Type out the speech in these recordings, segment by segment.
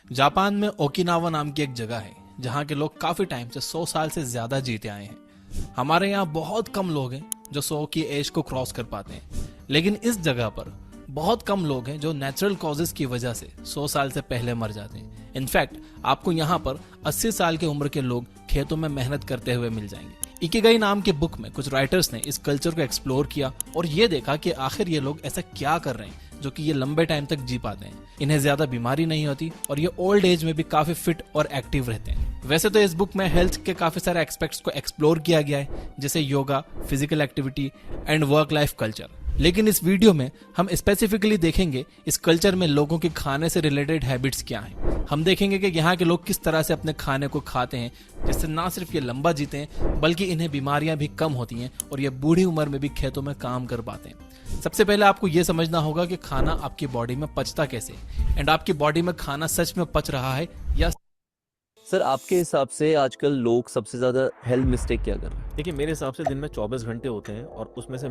Japan में Okinawa नाम की एक जगह है जहाँ के लोग काफी टाइम से 100 साल से ज्यादा जीते आए हैं। हमारे यहाँ बहुत कम लोग हैं जो 100 की एज को क्रॉस कर पाते हैं, लेकिन इस जगह पर बहुत कम लोग हैं जो नेचुरल कॉजेज की वजह से 100 साल से पहले मर जाते हैं। इनफैक्ट आपको यहाँ पर 80 साल की उम्र के लोग खेतों में मेहनत करते हुए मिल जाएंगे। इकिगाई नाम के बुक में कुछ राइटर्स ने इस कल्चर को एक्सप्लोर किया और ये देखा कि आखिर ये लोग ऐसा क्या कर रहे हैं जो कि ये लंबे टाइम तक जी पाते हैं। इन्हें ज्यादा बीमारी नहीं होती और ये ओल्ड एज में भी काफी फिट और एक्टिव रहते हैं। वैसे तो इस बुक में हेल्थ के काफी सारे एस्पेक्ट्स को एक्सप्लोर किया गया है, जैसे yoga, physical activity and work life culture, लेकिन इस वीडियो में हम स्पेसिफिकली देखेंगे इस कल्चर में लोगों के खाने से रिलेटेड हैबिट्स क्या हैं। हम देखेंगे कि यहाँ के लोग किस तरह से अपने खाने को खाते हैं जिससे ना सिर्फ ये लंबा जीते हैं बल्कि इन्हें बीमारियां भी कम होती हैं और ये बूढ़ी उम्र में भी खेतों में काम कर पाते हैं। सबसे पहले आपको ये समझना होगा कि खाना आपकी बॉडी में पचता कैसे, एंड आपकी बॉडी में खाना सच में पच रहा है या। सर, आपके हिसाब से आजकल लोग सबसे ज्यादा हेल्थ मिस्टेक क्या कर रहे हैं? देखिए, मेरे हिसाब से दिन में 24 घंटे होते हैं और उसमें से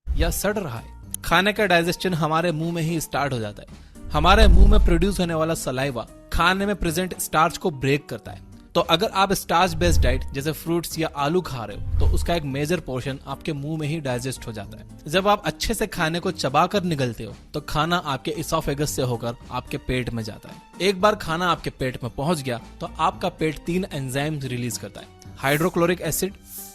या सड़ रहा है। खाने का डाइजेशन हमारे मुंह में ही स्टार्ट हो जाता है। हमारे मुंह में प्रोड्यूस होने वाला सलाइवा खाने में प्रेजेंट स्टार्च को ब्रेक करता है। तो अगर आप स्टार्च बेस्ड डाइट जैसे फ्रूट्स या आलू खा रहे हो तो उसका एक मेजर पोर्शन आपके मुंह में ही डाइजेस्ट हो जाता है। जब आप अच्छे से खाने को चबाकर निगलते हो तो खाना आपके इसोफेगस से होकर आपके पेट में जाता है। एक बार खाना आपके पेट में पहुंच गया तो आपका पेट 3 एंजाइम्स रिलीज करता है: हाइड्रोक्लोरिक एसिड,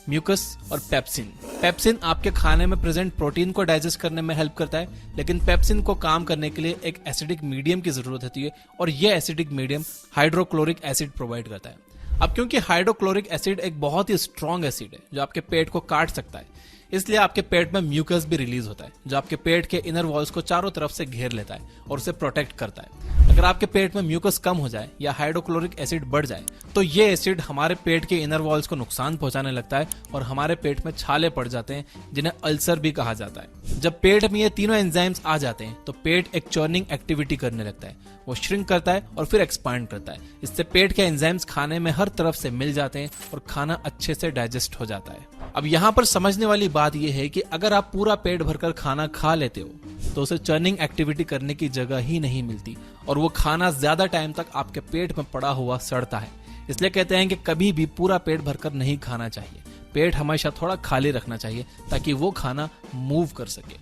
म्यूकस और पेप्सिन। पेप्सिन आपके खाने में प्रेजेंट प्रोटीन को डाइजेस्ट करने में हेल्प करता है, लेकिन पेप्सिन को काम करने के लिए एक एसिडिक मीडियम की जरूरत होती है और यह acidic medium hydrochloric acid provide करता है। अब क्योंकि हाइड्रोक्लोरिक एसिड एक बहुत ही स्ट्रॉन्ग एसिड है जो आपके पेट को काट सकता है, इसलिए आपके पेट में म्यूकस भी रिलीज होता है जो आपके पेट के इनर वॉल्स को चारों तरफ से घेर लेता है और उसे प्रोटेक्ट करता है। अगर आपके पेट में म्यूकस कम हो जाए या हाइड्रोक्लोरिक एसिड बढ़ जाए तो ये एसिड हमारे पेट के इनर वॉल्स को नुकसान पहुंचाने लगता है और हमारे पेट में छाले पड़ जाते हैं जिन्हें अल्सर भी कहा जाता है। जब पेट में ये तीनों एंजाइम्स आ जाते हैं तो पेट एक चर्निंग एक्टिविटी करने लगता है। वो श्रिंक करता है और फिर एक्सपांड करता है। इससे पेट के एंजाइम्स खाने में हर तरफ से मिल जाते हैं और खाना अच्छे से डाइजेस्ट हो जाता है। अब यहाँ पर समझने वाली बात यह है कि अगर आप पूरा पेट भरकर खाना खा लेते हो तो उसे चर्निंग एक्टिविटी करने की जगह ही नहीं मिलती और वो खाना ज्यादा टाइम तक आपके पेट में पड़ा हुआ सड़ता है। इसलिए कहते हैं कि कभी भी पूरा पेट भरकर नहीं खाना चाहिए। पेट हमेशा थोड़ा खाली रखना चाहिए ताकि वो खाना मूव कर सके।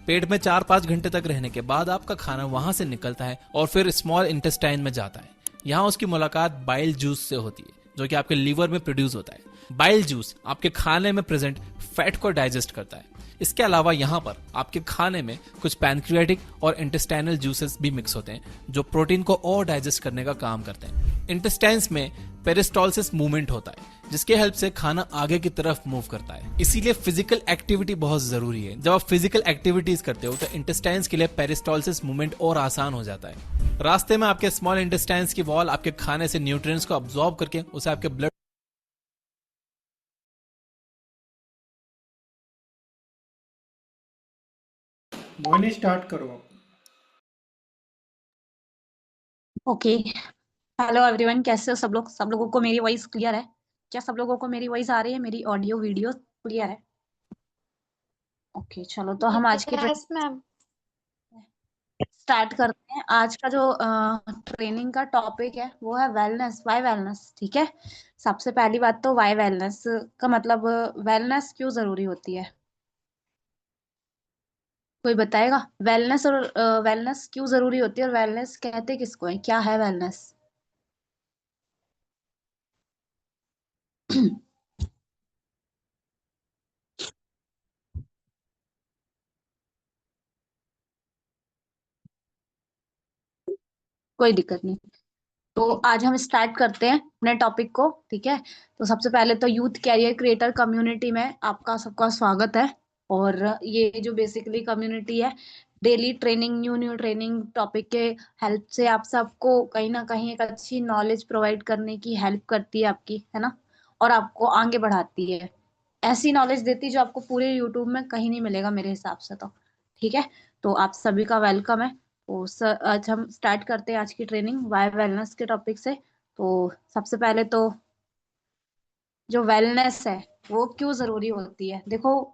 पेट में 4-5 घंटे तक रहने के बाद आपका खाना वहां से निकलता है और फिर स्मॉल इंटेस्टाइन में जाता है। यहाँ उसकी मुलाकात बाइल जूस से होती है जो कि आपके लीवर में प्रोड्यूस होता है। बाइल जूस आपके खाने में प्रेजेंट फैट को डाइजेस्ट करता है। इसके अलावा यहाँ पर आपके खाने में कुछ पैनक्रियाटिक और इंटेस्टाइनल जूसेस भी मिक्स होते हैं जो प्रोटीन को और डाइजेस्ट करने का काम करते हैं। इंटेस्टाइन्स में पेरिस्टोलिसिस मूवमेंट होता है जिसके हेल्प से खाना आगे की तरफ मूव करता है। इसीलिए फिजिकल एक्टिविटी बहुत जरूरी है। जब आप फिजिकल एक्टिविटीज करते हो तो इंटेस्टाइन्स के लिए पेरिस्टोलिसिस मूवमेंट और आसान हो जाता है। रास्ते में आपके स्मॉल इंटेस्टाइन्स की वॉल आपके खाने से न्यूट्रिएंट्स को अब्सॉर्ब करके उसे आपके ब्लड मोहिनी स्टार्ट करो आप। ओके। हेलो एवरीवन, कैसे हो सब लोग? सब लोगों को मेरी वॉइस क्लियर है? क्या सब लोगों को मेरी वॉइस आ रही है? मेरी ऑडियो वीडियो क्लियर है? ओके, चलो तो हम आज की यस मैम। स्टार्ट करते हैं। आज का जो ट्रेनिंग का टॉपिक है वो है वेलनेस। Y wellness? ठीक है। सबसे पहली बात तो वाई वेलनेस का मतलब, वेलनेस क्यों जरूरी होती है? कोई बताएगा? वेलनेस और वेलनेस क्यों जरूरी होती है और वेलनेस कहते किसको है? क्या है वेलनेस? कोई दिक्कत नहीं। तो आज हम स्टार्ट करते हैं अपने टॉपिक को। ठीक है। तो सबसे पहले तो यूथ कैरियर क्रिएटर कम्युनिटी में आपका सबका स्वागत है। और ये जो बेसिकली कम्युनिटी है, daily training, new new training topic के हेल्प से आप सबको कहीं ना कहीं एक अच्छी नॉलेज प्रोवाइड करने की हेल्प करती है आपकी, है ना? और आपको आगे बढ़ाती है। ऐसी नॉलेज देती है जो आपको पूरे यूट्यूब में कहीं नहीं मिलेगा मेरे हिसाब से तो। ठीक है। तो आप सभी का वेलकम है। तो सर, आज हम स्टार्ट करते हैं आज की ट्रेनिंग वाई वेलनेस के टॉपिक से। तो सबसे पहले तो जो वेलनेस है वो क्यों जरूरी होती है? देखो,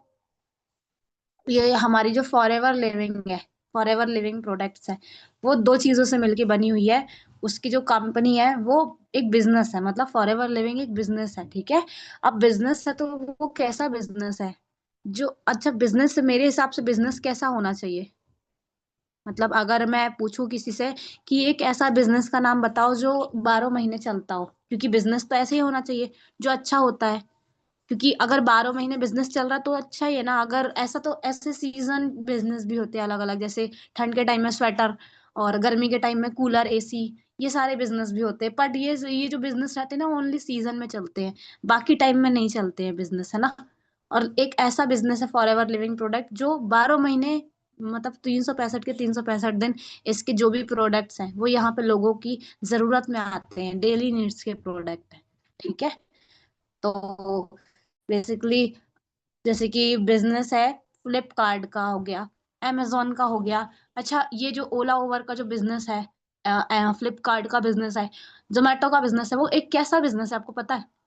ये हमारी जो फॉर एवर लिविंग है, फॉरएवर लिविंग प्रोडक्ट्स है, वो दो चीजों से मिलके बनी हुई है। उसकी जो कंपनी है वो एक बिजनेस है, मतलब फॉरएवर लिविंग एक बिजनेस है, ठीक है। अब बिजनेस है तो वो कैसा बिजनेस है? जो अच्छा बिजनेस, मेरे हिसाब से बिजनेस कैसा होना चाहिए, मतलब अगर मैं पूछूं किसी से कि एक ऐसा बिजनेस का नाम बताओ जो 12 महीने चलता हो, क्योंकि बिजनेस तो ऐसे ही होना चाहिए जो अच्छा होता है। क्योंकि अगर 12 महीने बिजनेस चल रहा है तो अच्छा ही है ना। अगर ऐसा, तो ऐसे सीजन बिजनेस भी होते हैं अलग अलग, जैसे ठंड के टाइम में स्वेटर और गर्मी के टाइम में कूलर एसी, ये सारे बिजनेस भी होते हैं। बट ये जो बिजनेस रहते हैं ना ओनली सीजन में चलते हैं, बाकी टाइम में नहीं चलते हैं बिजनेस, है ना। और एक ऐसा बिजनेस है फॉरएवर लिविंग प्रोडक्ट जो 12 महीने, मतलब 365 के 365 दिन इसके जो भी प्रोडक्ट्स हैं वो यहाँ पे लोगों की जरूरत में आते हैं, डेली नीड्स के प्रोडक्ट है, ठीक है। तो बेसिकली जैसे कि बिजनेस है, फ्लिपकार्ट का हो गया, amazon का हो गया। अच्छा, ये जो ओला ओवर का जो बिजनेस है, फ्लिपकार्ट का बिजनेस है, जोमेटो का बिजनेस है, वो एक कैसा बिजनेस है आपको पता है?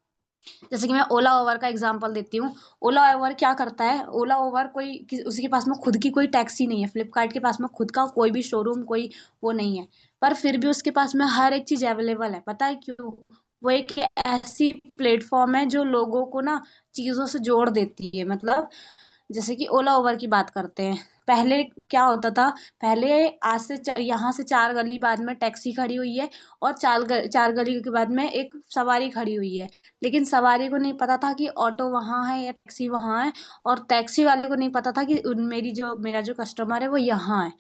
जैसे कि मैं ओला ओवर का एग्जांपल देती हूँ। ओला ओवर क्या करता है? ओला ओवर उसके पास में खुद की कोई टैक्सी नहीं है, फ्लिपकार्ट के पास में खुद का कोई भी शोरूम, कोई वो नहीं है, पर फिर भी उसके पास में हर एक चीज अवेलेबल है। पता है क्यों? वो एक ऐसी प्लेटफॉर्म है जो लोगों को ना चीजों से जोड़ देती है। मतलब जैसे कि ओला ओवर की बात करते हैं, पहले क्या होता था? पहले आज से यहाँ से 4 गली बाद में टैक्सी खड़ी हुई है, और 4 गली के बाद में एक सवारी खड़ी हुई है, लेकिन सवारी को नहीं पता था कि ऑटो वहां है या टैक्सी वहां है, और टैक्सी वाले को नहीं पता था कि मेरा जो कस्टमर है वो यहाँ है।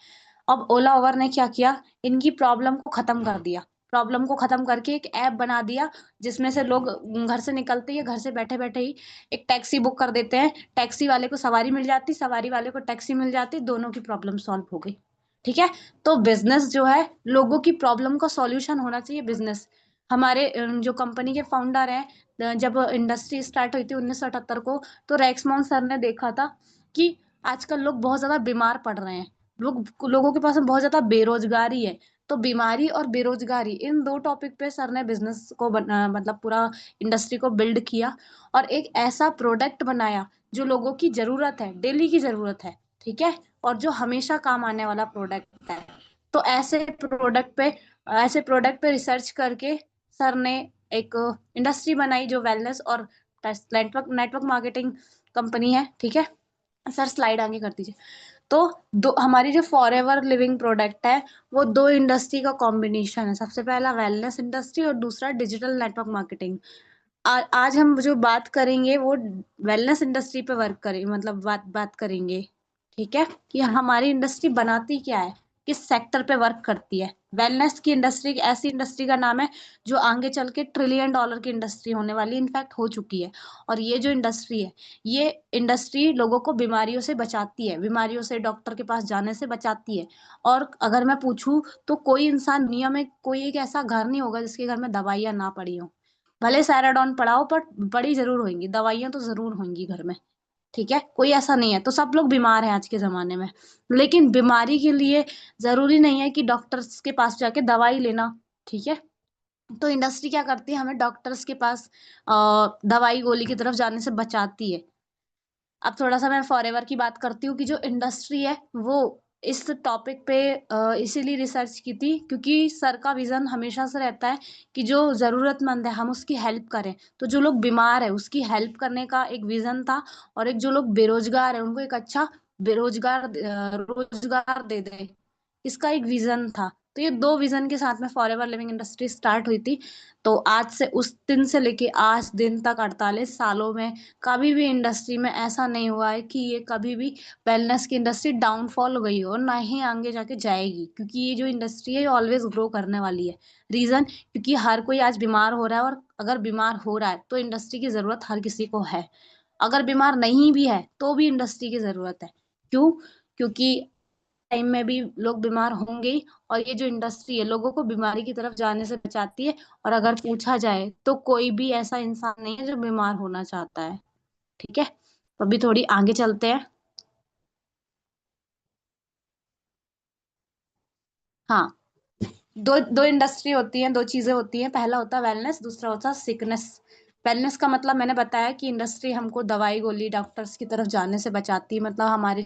अब ओला ओवर ने क्या किया? इनकी प्रॉब्लम को खत्म कर दिया। प्रॉब्लम को खत्म करके एक ऐप बना दिया, जिसमें से लोग घर से निकलते ही, घर से बैठे बैठे ही एक टैक्सी बुक कर देते हैं, टैक्सी वाले को सवारी मिल जाती, सवारी वाले को टैक्सी मिल जाती, दोनों की प्रॉब्लम सॉल्व हो गई, ठीक है। तो बिजनेस जो है, लोगों की प्रॉब्लम का सॉल्यूशन होना चाहिए बिजनेस। हमारे जो कंपनी के फाउंडर हैं, जब इंडस्ट्री स्टार्ट हुई थी 1978 को, तो रेक्समोन सर ने देखा था कि आजकल लोग बहुत ज्यादा बीमार पड़ रहे हैं, लोगों के पास में बहुत ज्यादा बेरोजगारी है। तो बीमारी और बेरोजगारी, इन दो टॉपिक पे सर ने बिजनेस को मतलब पूरा इंडस्ट्री को बिल्ड किया, और एक ऐसा प्रोडक्ट बनाया जो लोगों की जरूरत है, डेली की जरूरत है, ठीक है, और जो हमेशा काम आने वाला प्रोडक्ट है। तो ऐसे प्रोडक्ट पे रिसर्च करके सर ने एक इंडस्ट्री बनाई जो वेलनेस और नेटवर्क नेटवर्क मार्केटिंग कंपनी है, ठीक है। सर स्लाइड आगे कर दीजिए। तो दो हमारी जो फॉरएवर लिविंग प्रोडक्ट है, वो दो इंडस्ट्री का कॉम्बिनेशन है। सबसे पहला वेलनेस इंडस्ट्री और दूसरा डिजिटल नेटवर्क मार्केटिंग। आज हम जो बात करेंगे वो वेलनेस इंडस्ट्री पे वर्क करें, मतलब बात बात करेंगे, ठीक है, कि हमारी इंडस्ट्री बनाती क्या है, किस सेक्टर पे वर्क करती है। वेलनेस की इंडस्ट्री एक ऐसी इंडस्ट्री का नाम है जो आगे चल के $1 ट्रिलियन की इंडस्ट्री होने वाली, इनफैक्ट हो चुकी है। और ये जो इंडस्ट्री है, ये इंडस्ट्री लोगों को बीमारियों से बचाती है, बीमारियों से डॉक्टर के पास जाने से बचाती है। और अगर मैं पूछूं तो कोई इंसान दुनिया में, कोई एक ऐसा घर नहीं होगा जिसके घर में दवाइयां ना पड़ी हो। भले सैराडॉन पढ़ाओ, पर बड़ी जरूर होंगी दवाइयां, तो जरूर होंगी घर में, ठीक है। कोई ऐसा नहीं है, तो सब लोग बीमार हैं आज के जमाने में। लेकिन बीमारी के लिए जरूरी नहीं है कि डॉक्टर्स के पास जाके दवाई लेना, ठीक है। तो इंडस्ट्री क्या करती है, हमें डॉक्टर्स के पास दवाई गोली की तरफ जाने से बचाती है। अब थोड़ा सा मैं फॉरएवर की बात करती हूँ कि जो इंडस्ट्री है वो इस टॉपिक पे इसीलिए रिसर्च की थी क्योंकि सर का विजन हमेशा से रहता है कि जो जरूरतमंद है हम उसकी हेल्प करें। तो जो लोग बीमार है उसकी हेल्प करने का एक विजन था, और एक जो लोग बेरोजगार है उनको एक अच्छा रोजगार दे दे, इसका एक विजन था। तो ये दो विजन के साथ में फॉरएवर लिविंग इंडस्ट्री स्टार्ट हुई थी। तो आज से, उस दिन से लेके आज दिन तक, 48 सालों में कभी भी इंडस्ट्री में ऐसा नहीं हुआ है कि ये कभी भी वेलनेस की इंडस्ट्री डाउनफॉल हो गई हो, और ना ही आगे जाके जाएगी, क्योंकि ये जो इंडस्ट्री है ये ऑलवेज ग्रो करने वाली है। रीजन, क्योंकि हर कोई आज बीमार हो रहा है, और अगर बीमार हो रहा है तो इंडस्ट्री की जरूरत हर किसी को है। अगर बीमार नहीं भी है तो भी इंडस्ट्री की जरूरत है। क्यों? क्योंकि टाइम में भी लोग बीमार होंगे ही, और ये जो इंडस्ट्री है लोगों को बीमारी की तरफ जाने से बचाती है। और अगर पूछा जाए तो कोई भी ऐसा इंसान नहीं है जो बीमार होना चाहता है, ठीक है। तो अभी थोड़ी आगे चलते हैं। हाँ, दो दो इंडस्ट्री होती हैं, दो चीजें होती हैं, पहला होता है वेलनेस, दूसरा होता है सिकनेस। वेलनेस का मतलब मैंने बताया कि इंडस्ट्री हमको दवाई गोली डॉक्टर्स की तरफ जाने से बचाती है, मतलब हमारी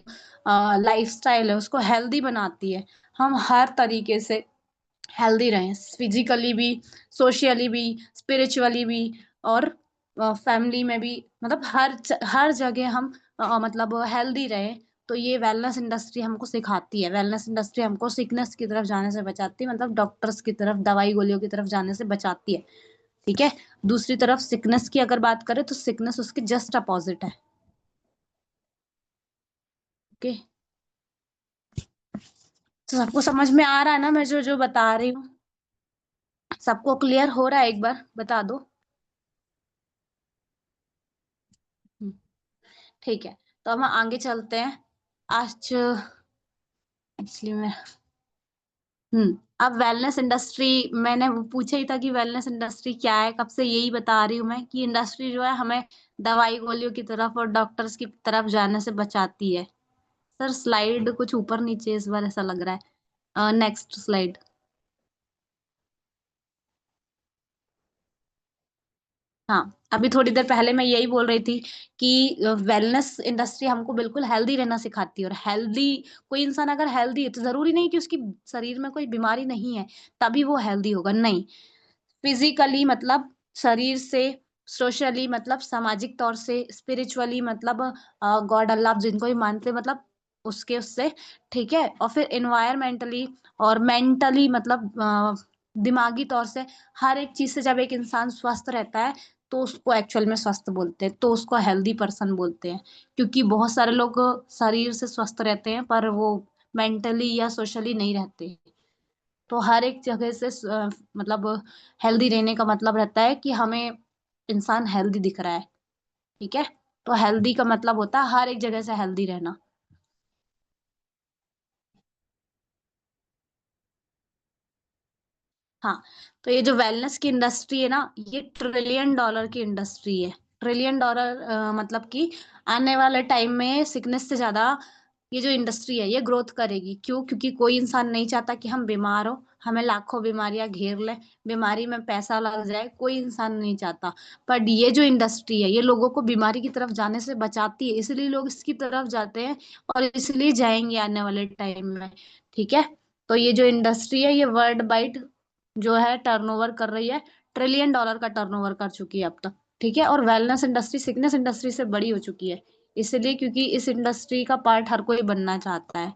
लाइफस्टाइल है उसको हेल्दी बनाती है। हम हर तरीके से हेल्दी रहें, फिजिकली भी, सोशली भी, स्पिरिचुअली भी, और फैमिली में भी, मतलब हर जगह हम मतलब हेल्दी रहें। तो ये वेलनेस इंडस्ट्री हमको सिखाती है। वेलनेस इंडस्ट्री हमको सिकनेस की तरफ जाने से बचाती है, मतलब डॉक्टर्स की तरफ दवाई गोलियों की तरफ जाने से बचाती है। ठीक है। दूसरी तरफ सिकनेस की अगर बात करें तो सिकनेस उसके जस्ट अपोजिट है। ओके। तो सबको समझ में आ रहा है ना मैं जो जो बता रही हूँ? सबको क्लियर हो रहा है? एक बार बता दो। हम्म, ठीक है। तो हम आगे चलते हैं। आज एक्चुअली मैं अब वेलनेस इंडस्ट्री, मैंने वो पूछा ही था कि वेलनेस इंडस्ट्री क्या है, कब से यही बता रही हूँ मैं कि इंडस्ट्री जो है हमें दवाई गोलियों की तरफ और डॉक्टर्स की तरफ जाने से बचाती है। सर स्लाइड कुछ ऊपर नीचे इस बार ऐसा लग रहा है। Next slide. हाँ, अभी थोड़ी देर पहले मैं यही बोल रही थी कि वेलनेस इंडस्ट्री हमको बिल्कुल हेल्दी रहना सिखाती है। और हेल्दी, कोई इंसान अगर हेल्दी है तो जरूरी नहीं कि उसकी शरीर में कोई बीमारी नहीं है तभी वो हेल्दी होगा, नहीं। फिजिकली मतलब शरीर से, सोशली मतलब सामाजिक तौर से, स्पिरिचुअली मतलब गॉड अल्लाह आप जिनको भी मानते हैं, मतलब उससे। ठीक है। और फिर एनवायरमेंटली और मेंटली मतलब दिमागी तौर से, हर एक चीज से जब एक इंसान स्वस्थ रहता है तो उसको एक्चुअल में स्वस्थ बोलते हैं, तो उसको हेल्दी पर्सन बोलते हैं। क्योंकि बहुत सारे लोग शरीर से स्वस्थ रहते हैं पर वो मेंटली या सोशली नहीं रहते। तो हर एक जगह से मतलब हेल्दी रहने का मतलब रहता है कि हमें इंसान हेल्दी दिख रहा है। ठीक है। तो हेल्दी का मतलब होता है हर एक जगह से हेल्दी रहना। हाँ। तो ये जो वेलनेस की इंडस्ट्री है ना, ये $1 ट्रिलियन की इंडस्ट्री है। $1 ट्रिलियन मतलब कि आने वाले टाइम में सिकनेस से ज्यादा ये जो इंडस्ट्री है ये ग्रोथ करेगी। क्यों? क्योंकि कोई इंसान नहीं चाहता कि हम बीमार हो, हमें लाखों बीमारियां घेर ले, बीमारी में पैसा लग जाए, कोई इंसान नहीं चाहता। पर ये जो इंडस्ट्री है ये लोगों को बीमारी की तरफ जाने से बचाती है, इसलिए लोग इसकी तरफ जाते हैं और इसलिए जाएंगे आने वाले टाइम में। ठीक है। तो ये जो इंडस्ट्री है ये वर्ल्ड वाइड जो है टर्नओवर कर रही है, $1 ट्रिलियन का टर्नओवर कर चुकी है अब तक। ठीक है। और वेलनेस इंडस्ट्री सिकनेस इंडस्ट्री से बड़ी हो चुकी है, इसलिए क्योंकि इस इंडस्ट्री का पार्ट हर कोई बनना चाहता है।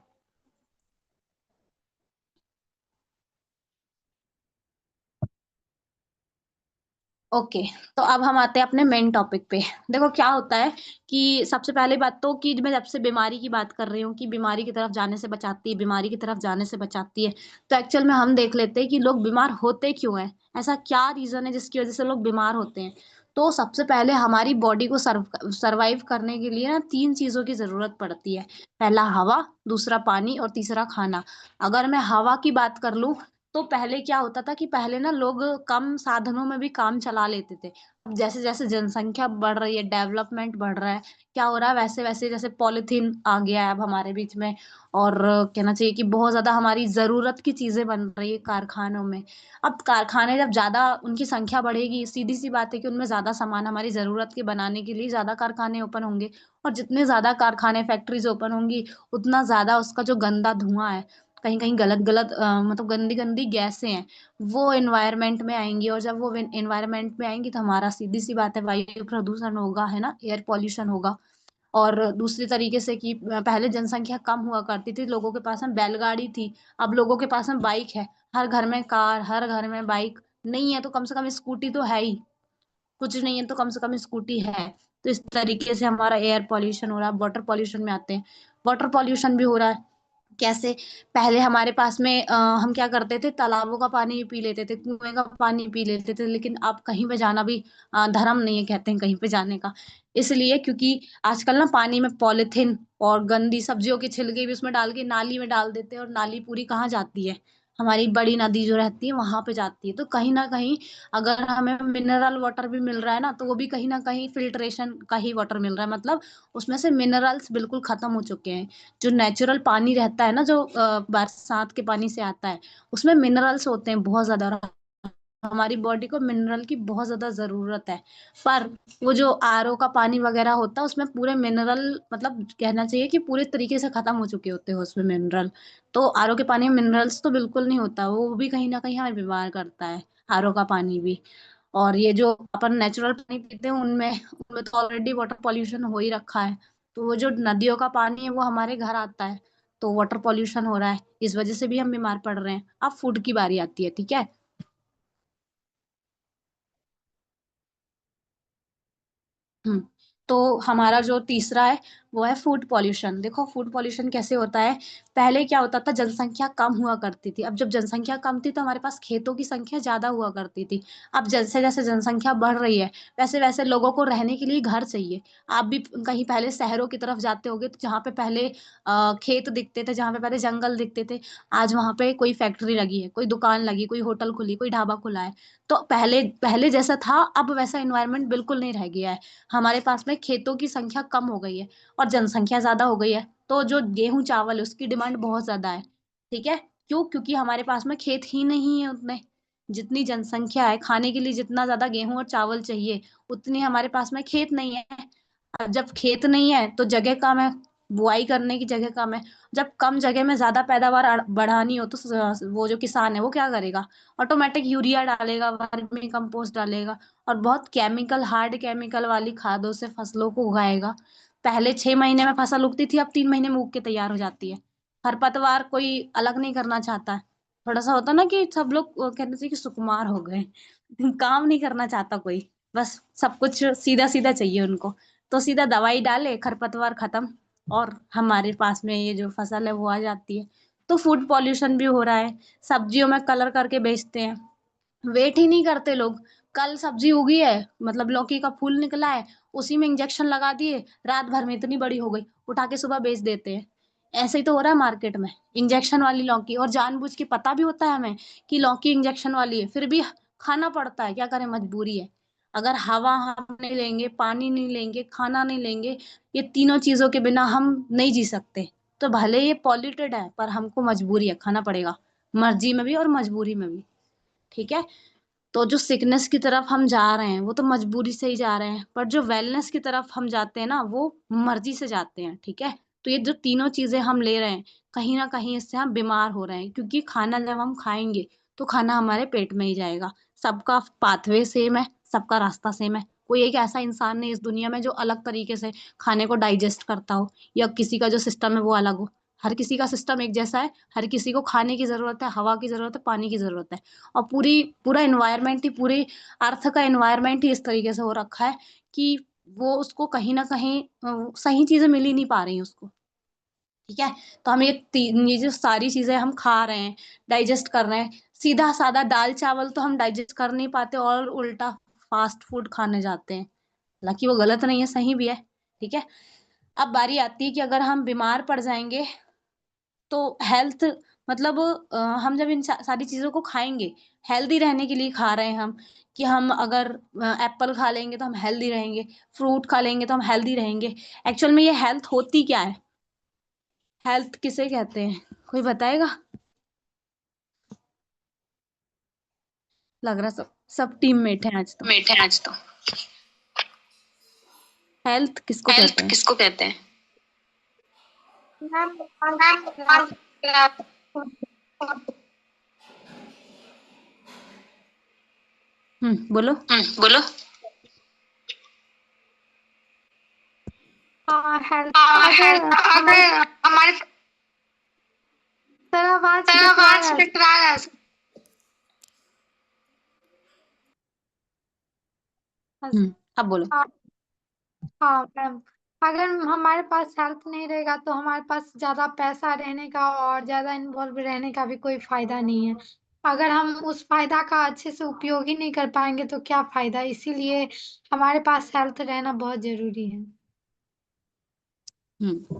ओके। तो अब हम आते हैं अपने मेन टॉपिक पे। देखो क्या होता है कि सबसे पहले बात तो कि मैं जब से बीमारी की बात कर रही हूँ कि बीमारी की तरफ जाने से बचाती है, बीमारी की तरफ जाने से बचाती है, तो एक्चुअल में हम देख लेते हैं कि लोग बीमार होते क्यों हैं, ऐसा क्या रीजन है जिसकी वजह से लोग बीमार होते हैं। तो सबसे पहले हमारी बॉडी को सरवाइव करने के लिए ना 3 चीजों की जरूरत पड़ती है। पहला हवा, दूसरा पानी और तीसरा खाना। अगर मैं हवा की बात कर लूं तो पहले क्या होता था कि पहले ना लोग कम साधनों में भी काम चला लेते थे। अब जैसे जैसे जनसंख्या बढ़ रही है, डेवलपमेंट बढ़ रहा है, क्या हो रहा है वैसे वैसे जैसे पॉलिथीन आ गया है अब हमारे बीच में। और कहना चाहिए कि बहुत ज्यादा हमारी जरूरत की चीजें बन रही है कारखानों में। अब कारखाने जब ज्यादा उनकी संख्या बढ़ेगी, सीधी सी बात है कि उनमें ज्यादा सामान हमारी जरूरत के बनाने के लिए ज्यादा कारखाने ओपन होंगे। और जितने ज्यादा कारखाने फैक्ट्रीज ओपन होंगी उतना ज्यादा उसका जो गंदा धुआं है, कहीं कहीं गलत गलत मतलब गंदी गंदी गैसें हैं, वो एनवायरनमेंट में आएंगी। और जब वो एनवायरनमेंट में आएंगी तो हमारा सीधी सी बात है वायु प्रदूषण होगा, है ना, एयर पॉल्यूशन होगा। और दूसरी तरीके से कि पहले जनसंख्या कम हुआ करती थी, लोगों के पास में बैलगाड़ी थी, अब लोगों के पास में बाइक है। हर घर में कार, हर घर में बाइक नहीं है तो कम से कम स्कूटी तो है ही, कुछ नहीं है तो कम से कम स्कूटी है। तो इस तरीके से हमारा एयर पॉल्यूशन हो रहा है। वाटर पॉल्यूशन में आते हैं, वाटर पॉल्यूशन भी हो रहा है। कैसे? पहले हमारे पास में हम क्या करते थे, तालाबों का पानी पी लेते थे, कुएं का पानी पी लेते थे, लेकिन अब कहीं पे जाना भी धर्म नहीं है, कहते हैं कहीं पे जाने का। इसलिए क्योंकि आजकल ना पानी में पॉलिथीन और गंदी सब्जियों के छिलके भी उसमें डाल के नाली में डाल देते हैं। और नाली पूरी कहाँ जाती है? हमारी बड़ी नदी जो रहती है वहां पे जाती है। तो कहीं ना कहीं अगर हमें मिनरल वाटर भी मिल रहा है ना तो वो भी कहीं ना कहीं फिल्ट्रेशन का ही वाटर मिल रहा है, मतलब उसमें से मिनरल्स बिल्कुल खत्म हो चुके हैं। जो नेचुरल पानी रहता है ना, जो बरसात के पानी से आता है, उसमें मिनरल्स होते हैं बहुत ज्यादा। हमारी बॉडी को मिनरल की बहुत ज्यादा जरूरत है। पर वो जो आरओ का पानी वगैरह होता है उसमें पूरे मिनरल, मतलब कहना चाहिए कि पूरे तरीके से खत्म हो चुके होते हैं उसमें मिनरल। तो आरओ के पानी में मिनरल्स तो बिल्कुल नहीं होता, वो भी कहीं ना कहीं हमें बीमार करता है, आरओ का पानी भी। और ये जो अपन नेचुरल पानी पीते हैं उनमें उनमें तो ऑलरेडी वाटर पॉल्यूशन हो ही रखा है। तो वो जो नदियों का पानी है वो हमारे घर आता है, तो वाटर पॉल्यूशन हो रहा है, इस वजह से भी हम बीमार पड़ रहे हैं। अब फूड की बारी आती है, ठीक है। हम्म तो हमारा जो तीसरा है वो है फूड पॉल्यूशन। देखो फूड पॉल्यूशन कैसे होता है। पहले क्या होता था, जनसंख्या कम हुआ करती थी। अब जब जनसंख्या कम थी तो हमारे पास खेतों की संख्या ज्यादा हुआ करती थी। अब जैसे जैसे जनसंख्या बढ़ रही है वैसे वैसे लोगों को रहने के लिए घर चाहिए। आप भी कहीं पहले शहरों की तरफ जाते होगे तो जहाँ पे पहले खेत दिखते थे, जहाँ पे पहले जंगल दिखते थे, आज वहां पे कोई फैक्ट्री लगी है, कोई दुकान लगी, कोई होटल खुली, कोई ढाबा खुला है। तो पहले पहले जैसा था अब वैसा इन्वायरमेंट बिल्कुल नहीं रह गया है। हमारे पास में खेतों की संख्या कम हो गई है और जनसंख्या ज्यादा हो गई है, तो जो गेहूं चावल है उसकी डिमांड बहुत ज्यादा है। ठीक है। क्यों? क्योंकि हमारे पास में खेत ही नहीं है उतने। जितनी जनसंख्या है, खाने के लिए जितना ज्यादा गेहूं और चावल चाहिए उतनी हमारे पास में खेत नहीं है। अब जब खेत नहीं है तो जगह कम है, बुआई करने की जगह कम है। जब कम जगह में ज्यादा पैदावार बढ़ानी हो तो वो जो किसान है वो क्या करेगा, ऑटोमेटिक यूरिया डालेगा, वर्मी कंपोस्ट डालेगा और बहुत केमिकल, हार्ड केमिकल वाली खादों से फसलों को उगाएगा। पहले 6 महीने में फसल उगती थी, अब 3 महीने में उग के तैयार हो जाती है। खरपतवार कोई अलग नहीं करना चाहता है। थोड़ा सा होता ना कि सब लोग कहते हैं कि सुकुमार हो गए काम नहीं करना चाहता कोई, बस सब कुछ सीधा सीधा चाहिए उनको। तो सीधा दवाई डाले, खरपतवार खत्म, और हमारे पास में ये जो फसल है वो आ जाती है। तो फूड पॉल्यूशन भी हो रहा है। सब्जियों में कलर करके बेचते हैं, वेट ही नहीं करते लोग। कल सब्जी उगी है, मतलब लौकी का फूल निकला है, उसी में इंजेक्शन लगा दिए, रात भर में इतनी बड़ी हो गई, उठा के सुबह बेच देते हैं। ऐसे ही तो हो रहा है मार्केट में, इंजेक्शन वाली लौकी। और जानबूझ के पता भी होता है हमें कि लौकी इंजेक्शन वाली है, फिर भी खाना पड़ता है, क्या करें, मजबूरी है। अगर हवा हम नहीं लेंगे, पानी नहीं लेंगे, खाना नहीं लेंगे, ये तीनों चीजों के बिना हम नहीं जी सकते। तो भले ये पॉल्यूटेड है पर हमको मजबूरी है, खाना पड़ेगा, मर्जी में भी और मजबूरी में भी। ठीक है। तो जो सिकनेस की तरफ हम जा रहे हैं वो तो मजबूरी से ही जा रहे हैं, पर जो वेलनेस की तरफ हम जाते हैं ना वो मर्जी से जाते हैं। ठीक है। तो ये जो तीनों चीजें हम ले रहे हैं, कहीं ना कहीं इससे हम बीमार हो रहे हैं, क्योंकि खाना जब हम खाएंगे तो खाना हमारे पेट में ही जाएगा। सबका पाथवे सेम है, सबका रास्ता सेम है। कोई एक ऐसा इंसान नहीं इस दुनिया में जो अलग तरीके से खाने को डाइजेस्ट करता हो, या किसी का जो सिस्टम है वो अलग हो। हर किसी का सिस्टम एक जैसा है। हर किसी को खाने की जरूरत है, हवा की जरूरत है, पानी की जरूरत है। और पूरा एनवायरनमेंट ही, पूरी अर्थ का एनवायरनमेंट ही इस तरीके से हो रखा है कि वो उसको कहीं ना कहीं सही चीजें मिल ही नहीं पा रही उसको। ठीक है। तो हम ये जो सारी चीजें हम खा रहे हैं, डाइजेस्ट कर रहे हैं, सीधा साधा दाल चावल तो हम डाइजेस्ट कर नहीं पाते और उल्टा फास्ट फूड खाने जाते हैं। हालांकि वो गलत नहीं है, सही भी है। ठीक है। अब बारी आती है कि अगर हम बीमार पड़ जाएंगे तो हेल्थ, मतलब हम जब इन सारी चीजों को खाएंगे, हेल्दी रहने के लिए खा रहे हैं हम, कि हम अगर एप्पल खा लेंगे तो हम हेल्दी रहेंगे, फ्रूट खा लेंगे तो हम हेल्दी रहेंगे। एक्चुअल में ये हेल्थ होती क्या है, हेल्थ किसे कहते हैं, कोई बताएगा? लग रहा सब सब टीममेट हैं आज तो। मीठे हैं आज तो। हेल्थ किसको कहते हेल्थ हैं? किसको कहते हैं? मैम मैम बोलो। बोलो। हेल्थ हेल्थ अगर हमारे अगर हमारे तरफ आज तरफ बिटवार आज है। फिटवार है। अब बोलो। हाँ हाँ मैम, अगर हमारे पास हेल्थ नहीं रहेगा तो हमारे पास ज्यादा पैसा रहने का और ज्यादा इन्वॉल्व रहने का भी कोई फायदा नहीं है। अगर हम उस फायदा का अच्छे से उपयोग ही नहीं कर पाएंगे तो क्या फायदा, इसीलिए हमारे पास हेल्थ रहना बहुत जरूरी है। हम्म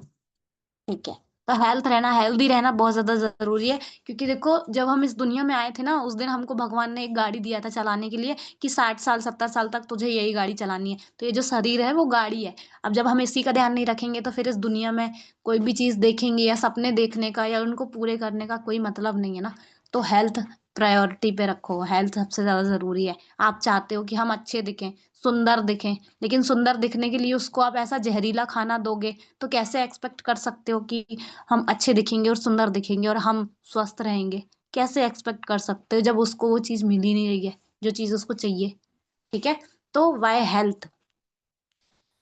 ठीक है। तो हेल्थ रहना, हेल्दी रहना बहुत ज्यादा जरूरी है। क्योंकि देखो जब हम इस दुनिया में आए थे ना, उस दिन हमको भगवान ने एक गाड़ी दिया था चलाने के लिए, कि 60 साल 70 साल तक तुझे यही गाड़ी चलानी है। तो ये जो शरीर है वो गाड़ी है। अब जब हम इसी का ध्यान नहीं रखेंगे तो फिर इस दुनिया में कोई भी चीज देखेंगे या सपने देखने का या उनको पूरे करने का कोई मतलब नहीं है ना। तो हेल्थ प्रायोरिटी पे रखो, हेल्थ सबसे ज्यादा जरूरी है। आप चाहते हो कि हम अच्छे दिखें, सुंदर दिखें, लेकिन सुंदर दिखने के लिए उसको आप ऐसा जहरीला खाना दोगे तो कैसे एक्सपेक्ट कर सकते हो कि हम अच्छे दिखेंगे और सुंदर दिखेंगे और हम स्वस्थ रहेंगे? कैसे एक्सपेक्ट कर सकते हो जब उसको वो चीज मिल ही नहीं रही है जो चीज उसको चाहिए? ठीक है, तो वाई हेल्थ।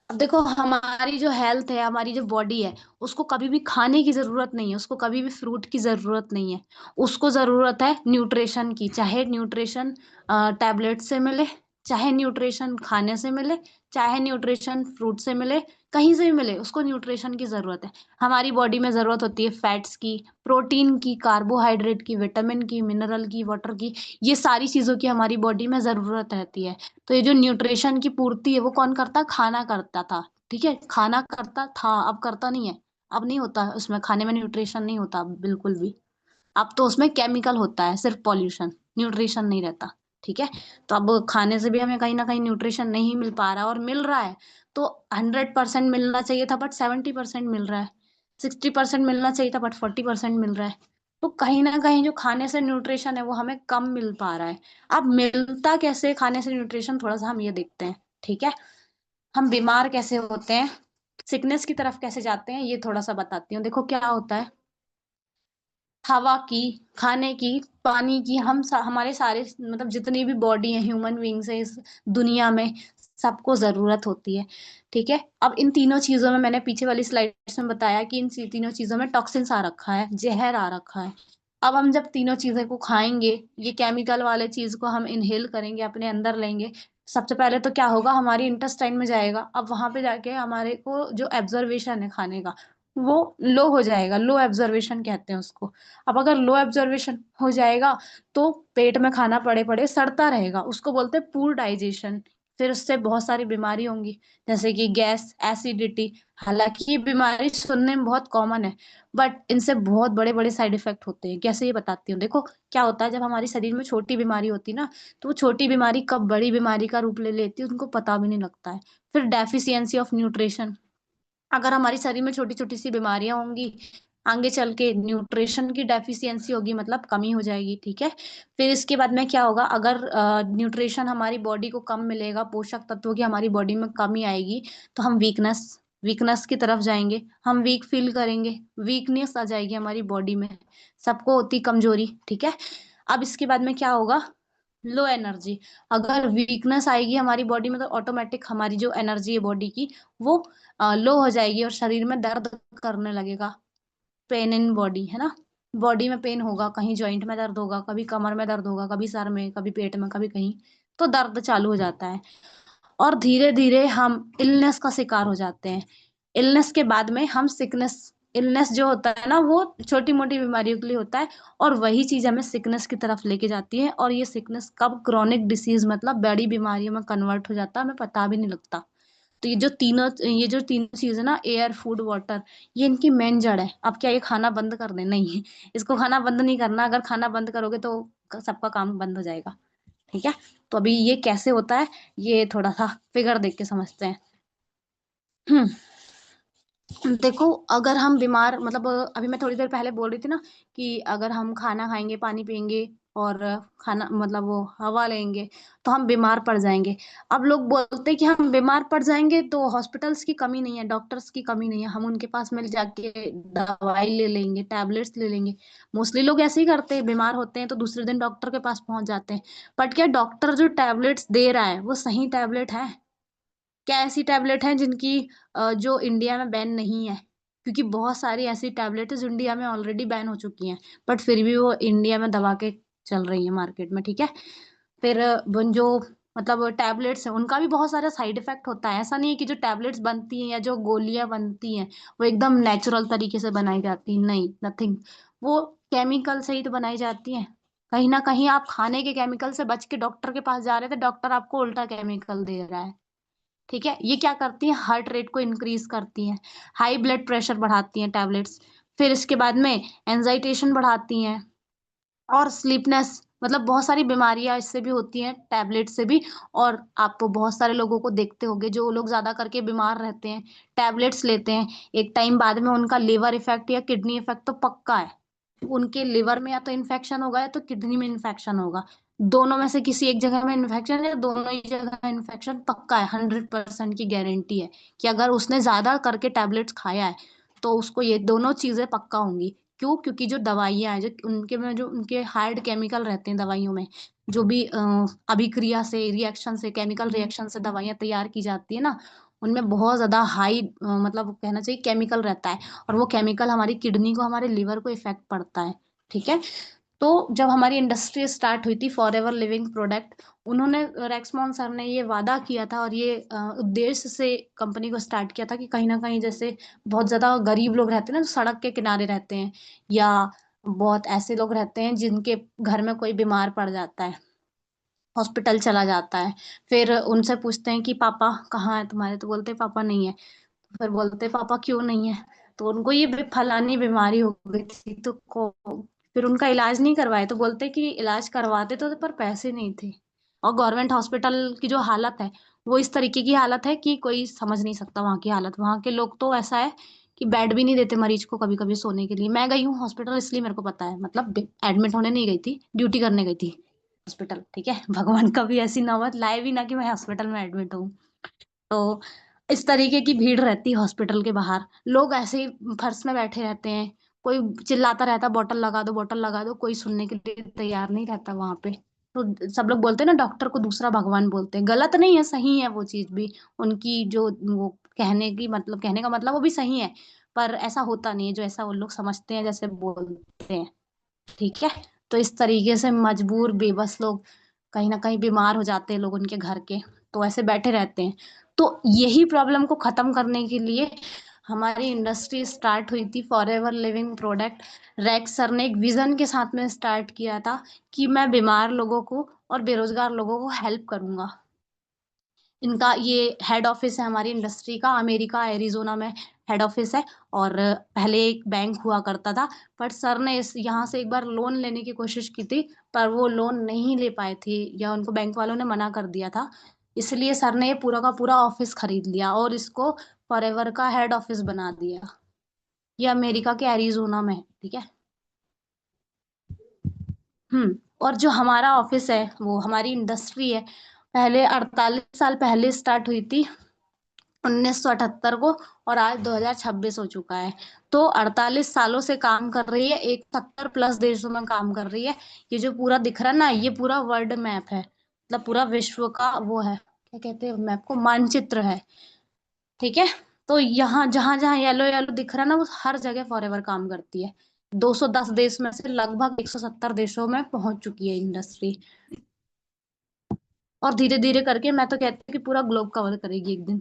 अब देखो, हमारी जो हेल्थ है, हमारी जो बॉडी है, उसको कभी भी खाने की जरूरत नहीं है, उसको कभी भी फ्रूट की जरूरत नहीं है। उसको जरूरत है न्यूट्रिशन की, चाहे न्यूट्रिशन टैबलेट से मिले, चाहे न्यूट्रिशन खाने से मिले, चाहे न्यूट्रिशन फ्रूट से मिले, कहीं से भी मिले, उसको न्यूट्रिशन की जरूरत है। हमारी बॉडी में जरूरत होती है फैट्स की, प्रोटीन की, कार्बोहाइड्रेट की, विटामिन की, मिनरल की, वाटर की। ये सारी चीजों की हमारी बॉडी में जरूरत रहती है। तो ये जो न्यूट्रिशन की पूर्ति है वो कौन करता? खाना करता था। ठीक है, खाना करता था, अब करता नहीं है। अब नहीं होता है, उसमें खाने में न्यूट्रिशन नहीं होता अब बिल्कुल भी। अब तो उसमें केमिकल होता है, सिर्फ पॉल्यूशन, न्यूट्रिशन नहीं रहता। ठीक है, तो अब खाने से भी हमें कहीं ना कहीं न्यूट्रिशन नहीं मिल पा रहा, और मिल रहा है तो 100% मिलना चाहिए था बट 70% मिल रहा है। 60% मिलना चाहिए था बट 40% मिल रहा है। तो कहीं ना कहीं जो खाने से न्यूट्रिशन है वो हमें कम मिल पा रहा है। अब मिलता कैसे खाने से न्यूट्रिशन, थोड़ा सा हम ये देखते हैं। ठीक है, हम बीमार कैसे होते हैं, सिकनेस की तरफ कैसे जाते हैं, ये थोड़ा सा बताती हूँ। देखो क्या होता है, हवा की, खाने की, पानी की, हमारे सारे मतलब जितनी भी बॉडी है, ह्यूमन बींग्स है इस दुनिया में, सबको जरूरत होती है। ठीक है, अब इन तीनों चीजों में, मैंने पीछे वाली स्लाइड्स में बताया कि इन तीनों चीजों में टॉक्सिन्स आ रखा है, जहर आ रखा है। अब हम जब तीनों चीजें को खाएंगे, ये केमिकल वाले चीज को हम इनहेल करेंगे, अपने अंदर लेंगे, सबसे पहले तो क्या होगा, हमारी इंटेस्टाइन में जाएगा। अब वहां पे जाके हमारे को जो एब्जर्वेशन है खाने का, वो लो हो जाएगा, लो एब्जर्वेशन कहते हैं उसको। अब अगर लो एब्जर्वेशन हो जाएगा तो पेट में खाना पड़े पड़े सड़ता रहेगा, उसको बोलते हैं पूर डाइजेशन। फिर उससे बहुत सारी बीमारी होंगी, जैसे कि गैस, एसिडिटी। हालांकि ये बीमारी सुनने में बहुत कॉमन है, बट इनसे बहुत बड़े बड़े साइड इफेक्ट होते हैं। कैसे, ये बताती हूँ। देखो क्या होता है, जब हमारे शरीर में छोटी बीमारी होती है ना, तो वो छोटी बीमारी कब बड़ी बीमारी का रूप ले लेती है उनको पता भी नहीं लगता है। फिर डेफिशिएंसी ऑफ न्यूट्रिशन, अगर हमारी शरीर में छोटी छोटी सी बीमारियां होंगी, आगे चल के न्यूट्रिशन की डेफिशिएंसी होगी, मतलब कमी हो जाएगी। ठीक है, फिर इसके बाद में क्या होगा, अगर न्यूट्रिशन हमारी बॉडी को कम मिलेगा, पोषक तत्वों की हमारी बॉडी में कमी आएगी, तो हम वीकनेस वीकनेस की तरफ जाएंगे, हम वीक फील करेंगे, वीकनेस आ जाएगी हमारी बॉडी में। सबको होती कमजोरी। ठीक है, अब इसके बाद में क्या होगा, लो एनर्जी। अगर वीकनेस आएगी हमारी बॉडी में तो ऑटोमेटिक हमारी जो एनर्जी है बॉडी की, वो लो हो जाएगी और शरीर में दर्द करने लगेगा। पेन इन बॉडी, है ना, बॉडी में पेन होगा, कहीं जॉइंट में दर्द होगा, कभी कमर में दर्द होगा, कभी सर में, कभी पेट में, कभी कहीं, तो दर्द चालू हो जाता है। और धीरे धीरे हम इलनेस का शिकार हो जाते हैं। इलनेस के बाद में हम सिकनेस, इलनेस जो होता है ना वो छोटी मोटी बीमारियों के लिए होता है, और वही चीज हमें सिकनेस की तरफ लेके जाती है, और ये सिकनेस कब क्रॉनिक डिसीज मतलब बड़ी बीमारियों में कन्वर्ट हो जाता है हमें पता भी नहीं लगता। तो ये जो तीनों चीज है ना, एयर, फूड, वाटर, ये इनकी मेन जड़ है। अब क्या ये खाना बंद कर दे? नहीं, इसको खाना बंद नहीं करना। अगर खाना बंद करोगे तो सबका काम बंद हो जाएगा। ठीक है, तो अभी ये कैसे होता है, ये थोड़ा सा फिगर देख के समझते हैं। देखो, अगर हम बीमार मतलब अभी मैं थोड़ी देर पहले बोल रही थी ना कि अगर हम खाना खाएंगे, पानी पिएंगे और खाना मतलब वो हवा लेंगे तो हम बीमार पड़ जाएंगे। अब लोग बोलते हैं कि हम बीमार पड़ जाएंगे तो हॉस्पिटल्स की कमी नहीं है, डॉक्टर्स की कमी नहीं है, हम उनके पास मिल जाके दवाई ले लेंगे, टैबलेट्स ले लेंगे। मोस्टली लोग ऐसे ही करते हैं, बीमार होते हैं तो दूसरे दिन डॉक्टर के पास पहुंच जाते हैं। बट क्या डॉक्टर जो टैबलेट्स दे रहा है वो सही टैबलेट है? क्या ऐसी टैबलेट हैं जिनकी जो इंडिया में बैन नहीं है? क्योंकि बहुत सारी ऐसी टैबलेट है जो इंडिया में ऑलरेडी बैन हो चुकी हैं, बट फिर भी वो इंडिया में दबा के चल रही है मार्केट में। ठीक है, फिर जो मतलब टैबलेट्स है उनका भी बहुत सारा साइड इफेक्ट होता है। ऐसा नहीं है कि जो टैबलेट्स बनती हैं या जो गोलियां बनती हैं वो एकदम नेचुरल तरीके से बनाई जाती हैं, नहीं, नथिंग। वो केमिकल से ही तो बनाई जाती हैं। कहीं ना कहीं आप खाने के केमिकल से बच के डॉक्टर के पास जा रहे थे, डॉक्टर आपको उल्टा केमिकल दे रहा है। ठीक है, ये क्या करती हैं, हार्ट रेट को इंक्रीज करती हैं, हाई ब्लड प्रेशर बढ़ाती हैं टैबलेट्स। फिर इसके बाद में एंजाइटेशन बढ़ाती हैं, और स्लीपनेस, मतलब बहुत सारी बीमारियां इससे भी होती हैं, टैबलेट से भी। और आप तो बहुत सारे लोगों को देखते होंगे जो लोग ज्यादा करके बीमार रहते हैं, टैबलेट्स लेते हैं, एक टाइम बाद में उनका लिवर इफेक्ट या किडनी इफेक्ट तो पक्का है। उनके लिवर में या तो इन्फेक्शन होगा या तो किडनी में इन्फेक्शन होगा। दोनों में से किसी एक जगह में इन्फेक्शन है, दोनों ही जगह इन्फेक्शन पक्का है, 100% की गारंटी है कि अगर उसने ज्यादा करके टैबलेट्स खाया है तो उसको ये दोनों चीजें पक्का होंगी। क्यों? क्योंकि जो दवाइयां हैं, जो उनके में जो उनके हार्ड केमिकल रहते हैं दवाइयों में, जो भी अभिक्रिया से, रिएक्शन से, केमिकल रिएक्शन से दवाइयां तैयार की जाती है ना, उनमें बहुत ज्यादा हाई मतलब कहना चाहिए केमिकल रहता है, और वो केमिकल हमारी किडनी को, हमारे लिवर को इफेक्ट पड़ता है। ठीक है। तो जब हमारी इंडस्ट्री स्टार्ट हुई थी फॉर एवर लिविंग प्रोडक्ट, उन्होंने, रेक्समोन सर ने ये वादा किया था और ये उद्देश्य से कंपनी को स्टार्ट किया था कि कहीं ना कहीं जैसे बहुत ज्यादा गरीब लोग रहते हैं ना, जो सड़क के किनारे रहते हैं, या बहुत ऐसे लोग रहते हैं जिनके घर में कोई बीमार पड़ जाता है, हॉस्पिटल चला जाता है, फिर उनसे पूछते हैं कि पापा कहाँ है तुम्हारे, तो बोलते हैं पापा नहीं है। फिर बोलते पापा क्यों नहीं है, तो उनको ये फलानी बीमारी हो गई थी तो को फिर उनका इलाज नहीं करवाए, तो बोलते कि इलाज करवाते तो पर पैसे नहीं थे। और गवर्नमेंट हॉस्पिटल की जो हालत है वो इस तरीके की हालत है कि कोई समझ नहीं सकता वहाँ की हालत। वहाँ के लोग तो ऐसा है कि बेड भी नहीं देते मरीज को कभी कभी सोने के लिए। मैं गई हूँ हॉस्पिटल इसलिए मेरे को पता है, मतलब एडमिट होने नहीं गई थी, ड्यूटी करने गई थी हॉस्पिटल। ठीक है, भगवान कभी ऐसी नौबत लाए भी ना कि मैं हॉस्पिटल में एडमिट हूँ। तो इस तरीके की भीड़ रहती है हॉस्पिटल के बाहर, लोग ऐसे ही फर्श में बैठे रहते हैं, कोई चिल्लाता रहता है बोतल लगा दो बोतल लगा दो, कोई सुनने के लिए तैयार नहीं रहता वहां पे। तो सब लोग बोलते हैं ना डॉक्टर को दूसरा भगवान बोलते हैं, गलत नहीं है, सही है वो चीज भी, उनकी जो वो कहने का मतलब वो भी सही है, पर ऐसा होता नहीं है जो ऐसा वो लोग समझते हैं जैसे बोलते हैं। ठीक है। तो इस तरीके से मजबूर बेबस लोग कहीं ना कहीं बीमार हो जाते हैं लोग उनके घर के, तो ऐसे बैठे रहते हैं। तो यही प्रॉब्लम को खत्म करने के लिए हमारी इंडस्ट्री स्टार्ट हुई थी forever living product. Rex sir ने एक विजन के साथ में स्टार्ट किया था कि मैं बीमार लोगों को और बेरोजगार लोगों को हेल्प करूंगा। इनका ये हेड ऑफिस है हमारी इंडस्ट्री का, अमेरिका एरिजोना में हेड ऑफिस है। और पहले एक बैंक हुआ करता था, पर सर ने इस यहाँ से एक बार लोन लेने की कोशिश की थी, पर वो लोन नहीं ले पाए थे या उनको बैंक वालों ने मना कर दिया था। इसलिए सर ने ये पूरा का पूरा ऑफिस खरीद लिया और इसको फॉरएवर का हेड ऑफिस बना दिया। ये अमेरिका के एरिजोना में है। ठीक है। और जो हमारा ऑफिस है, वो हमारी इंडस्ट्री है, पहले 48 साल पहले स्टार्ट हुई थी, 1978 को, और आज 2026 हो चुका है। तो 48 सालों से काम कर रही है, 170+ देशों में काम कर रही है। ये जो पूरा दिख रहा है ना, ये पूरा वर्ल्ड मैप है, मतलब पूरा विश्व का वो है, क्या कहते हैं मैप को, मानचित्र है। ठीक है। तो यहाँ जहां जहां येलो येलो दिख रहा है ना, वो हर जगह फॉरएवर काम करती है। 210 देश में से लगभग 170 देशों में पहुंच चुकी है इंडस्ट्री, और धीरे धीरे करके मैं तो कहती हूँ कि पूरा ग्लोब कवर करेगी एक दिन।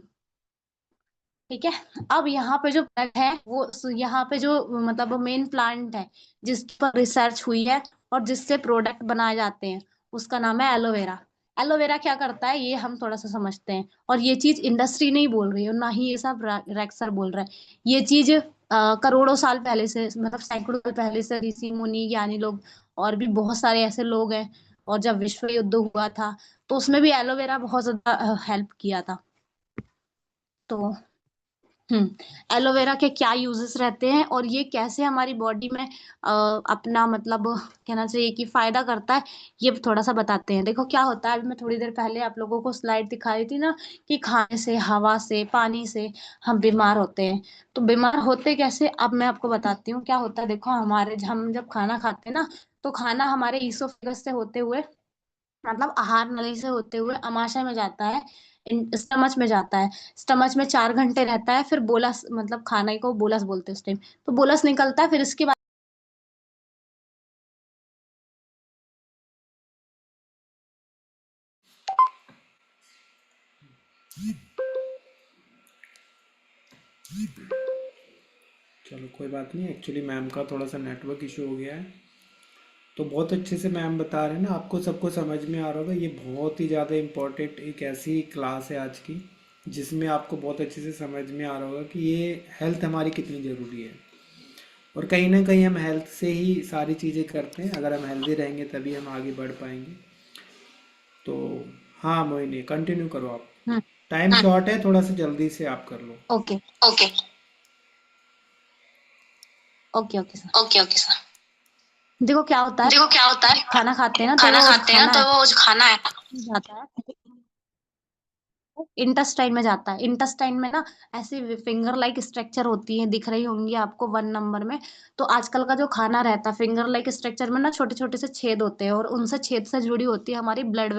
ठीक है। अब यहाँ पे जो प्रोडक्ट है वो, यहाँ पे जो मतलब मेन प्लांट है जिस पर रिसर्च हुई है और जिससे प्रोडक्ट बनाए जाते हैं, उसका नाम है एलोवेरा। एलोवेरा क्या करता है ये हम थोड़ा सा समझते हैं, और ये चीज इंडस्ट्री नहीं बोल रही है, और ना ही ये सब रेक्सर बोल रहा है। ये चीज करोड़ों साल पहले से, मतलब सैकड़ों साल पहले से ऋषि मुनि ज्ञानी लोग और भी बहुत सारे ऐसे लोग हैं, और जब विश्व युद्ध हुआ था तो उसमें भी एलोवेरा बहुत ज्यादा हेल्प किया था। तो एलोवेरा के क्या यूजेस रहते हैं और ये कैसे हमारी बॉडी में अपना मतलब कहना चाहिए कि फायदा करता है, ये थोड़ा सा बताते हैं। देखो क्या होता है, अभी मैं थोड़ी देर पहले आप लोगों को स्लाइड दिखाई थी ना, कि खाने से, हवा से, पानी से हम बीमार होते हैं। तो बीमार होते कैसे, अब मैं आपको बताती हूँ क्या होता है। देखो हमारे, हम जब खाना खाते हैं ना, तो खाना हमारे ईसोफेगस से होते हुए, मतलब आहार नली से होते हुए अमाशय में जाता है, स्टमच में जाता है। स्टमच में 4 घंटे रहता है, फिर बोलस, मतलब खाने को बोलस बोलते हैं उस टाइम, तो बोलस निकलता है, फिर इसके बाद चलो कोई बात नहीं, एक्चुअली मैम का थोड़ा सा नेटवर्क इशू हो गया है। तो बहुत अच्छे से मैम बता रहे हैं ना, आपको सबको समझ में आ रहा होगा। ये बहुत ही ज़्यादा इम्पोर्टेंट एक ऐसी क्लास है आज की, जिसमें आपको बहुत अच्छे से समझ में आ रहा होगा कि ये हेल्थ हमारी कितनी ज़रूरी है। और कहीं ना कहीं हम हेल्थ से ही सारी चीज़ें करते हैं, अगर हम हेल्दी रहेंगे तभी हम आगे बढ़ पाएंगे। तो हाँ मोहिनी, कंटिन्यू करो आप। हम्म। टाइम शॉर्ट है, थोड़ा सा जल्दी से आप कर लो। Okay. Okay okay sir. Okay okay sir. देखो क्या होता है, देखो क्या होता है, खाना खाते हैं ना तो खाना वो जो खाते हैं ना खाना तो है वो जो खाना है जाता है इंटेस्टाइन में जाता है। इंटेस्टाइन में ना ऐसी फिंगर लाइक स्ट्रक्चर होती है, दिख रही होंगी आपको 1 नंबर में। तो आजकल का जो खाना रहता है फिंगर लाइक स्ट्रक्चर में ना छोटे छोटे से छेद होते हैं, और उनसे छेद से जुड़ी होती है हमारी ब्लड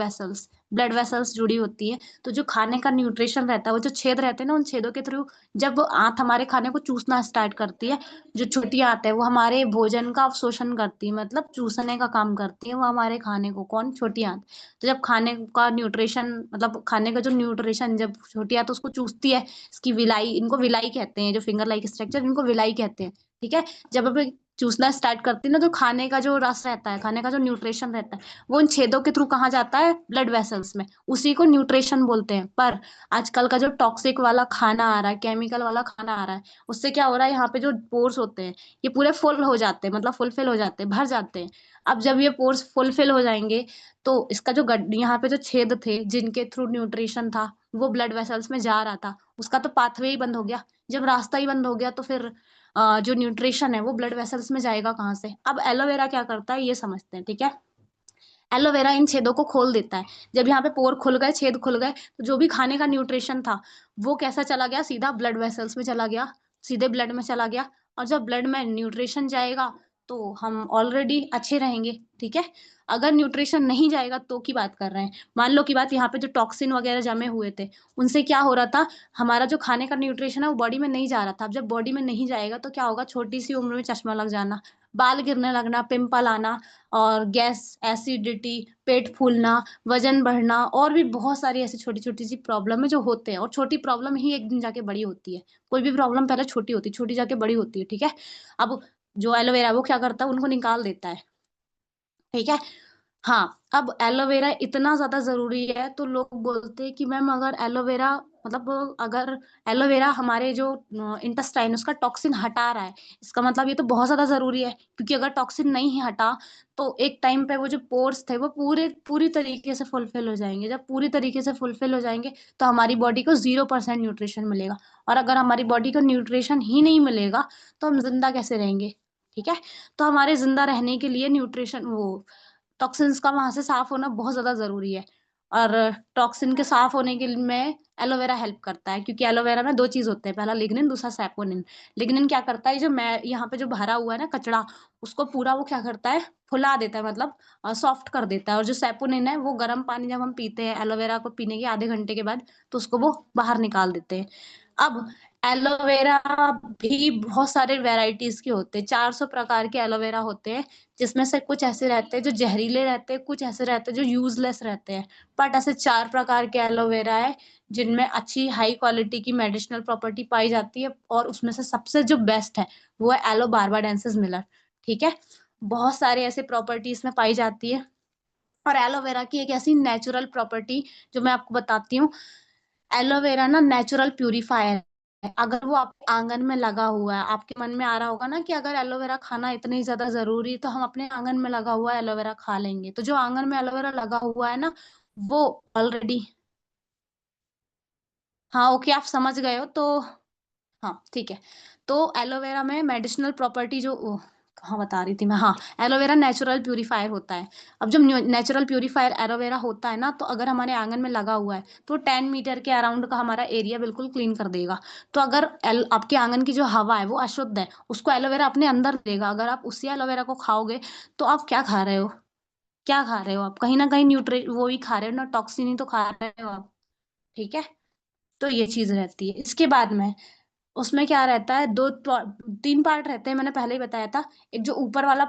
वेसल्स जुड़ी होती है। तो जो खाने का न्यूट्रिशन रहता है, वो जो छेद रहते हैं ना, उन छेदों के थ्रू जब वो आंत हमारे खाने को चूसना स्टार्ट करती है, जो छोटी आंत है वो हमारे भोजन का अवशोषण करती है, मतलब चूसने का काम करती है वो हमारे खाने को। कौन? छोटी आंत। तो जब खाने का न्यूट्रिशन, मतलब खाने का जो न्यूट्रिशन जब छोटी आंत उसको चूसती है, इसकी विलाई, इनको विलाई कहते हैं, जो फिंगर लाइक स्ट्रक्चर इनको विलाई कहते हैं। ठीक है। जब अब ये चूसना स्टार्ट करती है ना, जो खाने का जो रस रहता है, खाने का जो न्यूट्रिशन रहता है, वो उन छेदों के थ्रू कहाँ जाता है? ब्लड वेसल्स में। उसी को न्यूट्रिशन बोलते हैं। पर आजकल का जो टॉक्सिक वाला खाना आ रहा है, केमिकल वाला खाना आ रहा है, उससे क्या हो रहा है, यहाँ पे जो पोर्स होते हैं ये पूरे फुल हो जाते हैं, मतलब फुलफिल हो जाते हैं, भर जाते हैं। अब जब ये पोर्स फुलफिल हो जाएंगे, तो इसका जो गड यहाँ पे जो छेद थे जिनके थ्रू न्यूट्रिशन था वो ब्लड वेसल्स में जा रहा था, उसका तो पाथवे ही बंद हो गया। जब रास्ता ही बंद हो गया तो फिर जो न्यूट्रिशन है वो ब्लड वेसल्स में जाएगा कहाँ से? अब एलोवेरा क्या करता है ये समझते हैं, ठीक है। एलोवेरा इन छेदों को खोल देता है। जब यहाँ पे पोर खुल गए, छेद खुल गए, तो जो भी खाने का न्यूट्रिशन था वो कैसा चला गया? सीधा ब्लड वेसल्स में चला गया, सीधे ब्लड में चला गया। और जब ब्लड में न्यूट्रिशन जाएगा तो हम ऑलरेडी अच्छे रहेंगे, ठीक है। अगर न्यूट्रिशन नहीं जाएगा तो की बात कर रहे हैं, मान लो की बात, यहाँ पे जो टॉक्सिन वगैरह जमे हुए थे उनसे क्या हो रहा था, हमारा जो खाने का न्यूट्रिशन है वो बॉडी में नहीं जा रहा था। अब जब बॉडी में नहीं जाएगा तो क्या होगा? छोटी सी उम्र में चश्मा लग जाना, बाल गिरने लगना, पिंपल आना, और गैस, एसिडिटी, पेट फूलना, वजन बढ़ना, और भी बहुत सारी ऐसी छोटी छोटी सी प्रॉब्लम है जो होते हैं। और छोटी प्रॉब्लम ही एक दिन जाके बड़ी होती है। कोई भी प्रॉब्लम पहले छोटी होती है, छोटी जाके बड़ी होती है, ठीक है। अब जो एलोवेरा वो क्या करता है? उनको निकाल देता है, ठीक है। हाँ, अब एलोवेरा इतना ज्यादा जरूरी है तो लोग बोलते हैं कि मैम अगर एलोवेरा, मतलब अगर एलोवेरा हमारे जो इंटेस्टाइन उसका टॉक्सिन हटा रहा है, इसका मतलब ये तो बहुत ज्यादा जरूरी है, क्योंकि अगर टॉक्सिन नहीं हटा तो एक टाइम पे वो जो पोर्स थे वो पूरे पूरी तरीके से फुलफिल हो जाएंगे। जब पूरी तरीके से फुलफिल हो जाएंगे तो हमारी बॉडी को 0% न्यूट्रिशन मिलेगा। और अगर हमारी बॉडी को न्यूट्रिशन ही नहीं मिलेगा तो हम जिंदा कैसे रहेंगे? ठीक है। तो हमारे जिंदा रहने के लिए न्यूट्रिशन, वो टॉक्सिन्स का वहां से साफ होना बहुत ज्यादा जरूरी है। और टॉक्सिन के साफ होने के लिए में एलोवेरा हेल्प करता है, क्योंकि एलोवेरा में दो चीज होते हैं, पहला लिग्निन, दूसरा सैपोनिन। लिग्निन क्या करता है? जो मैं यहाँ पे जो भरा हुआ है ना कचड़ा, उसको पूरा वो क्या करता है? फुला देता है, मतलब सॉफ्ट कर देता है। और जो सैपोनिन है वो गर्म पानी जब हम पीते हैं एलोवेरा को पीने के आधे घंटे के बाद, तो उसको वो बाहर निकाल देते हैं। अब एलोवेरा भी बहुत सारे वेराइटीज के होते हैं, 400 प्रकार के एलोवेरा होते हैं, जिसमें से कुछ ऐसे रहते हैं जो जहरीले रहते हैं, कुछ ऐसे रहते हैं जो यूजलेस रहते हैं। बट ऐसे 4 प्रकार के एलोवेरा है जिनमें अच्छी हाई क्वालिटी की मेडिसिनल प्रॉपर्टी पाई जाती है, और उसमें से सबसे जो बेस्ट है वो है एलो बार्बाडेंसिस मिलर, ठीक है। बहुत सारे ऐसे प्रॉपर्टी इसमें पाई जाती है। और एलोवेरा की एक ऐसी नेचुरल प्रॉपर्टी जो मैं आपको बताती हूँ, एलोवेरा ना नेचुरल प्यूरिफायर है। अगर वो आपके आंगन में लगा हुआ है, आपके मन में आ रहा होगा ना कि अगर एलोवेरा खाना इतनी ज्यादा जरूरी है तो हम अपने आंगन में लगा हुआ एलोवेरा खा लेंगे, तो जो आंगन में एलोवेरा लगा हुआ है ना, वो ऑलरेडी, हाँ ओके आप समझ गए हो तो, हाँ ठीक है। तो एलोवेरा में मेडिसिनल प्रॉपर्टी जो कहाँ बता रही थी मैं, हाँ, एलोवेरा नेचुरल प्यूरिफायर होता है। अब जब नेचुरल प्यूरिफायर एलोवेरा होता है ना, तो अगर हमारे आंगन में लगा हुआ है तो 10 मीटर के अराउंड का हमारा एरिया बिल्कुल क्लीन कर देगा। तो अगर आपके आंगन की जो हवा है वो अशुद्ध है, उसको एलोवेरा अपने अंदर देगा। अगर आप उसी एलोवेरा को खाओगे तो आप क्या खा रहे हो? क्या खा रहे हो आप? कहीं ना कहीं न्यूट्रि वो ही खा रहे हो ना, टॉक्सिन ही तो खा रहे हो आप, ठीक है। तो ये चीज रहती है। इसके बाद में उसमें क्या रहता है, 3 पार्ट रहते हैं, मैंने पहले ही बताया था। एक जो ऊपर वाला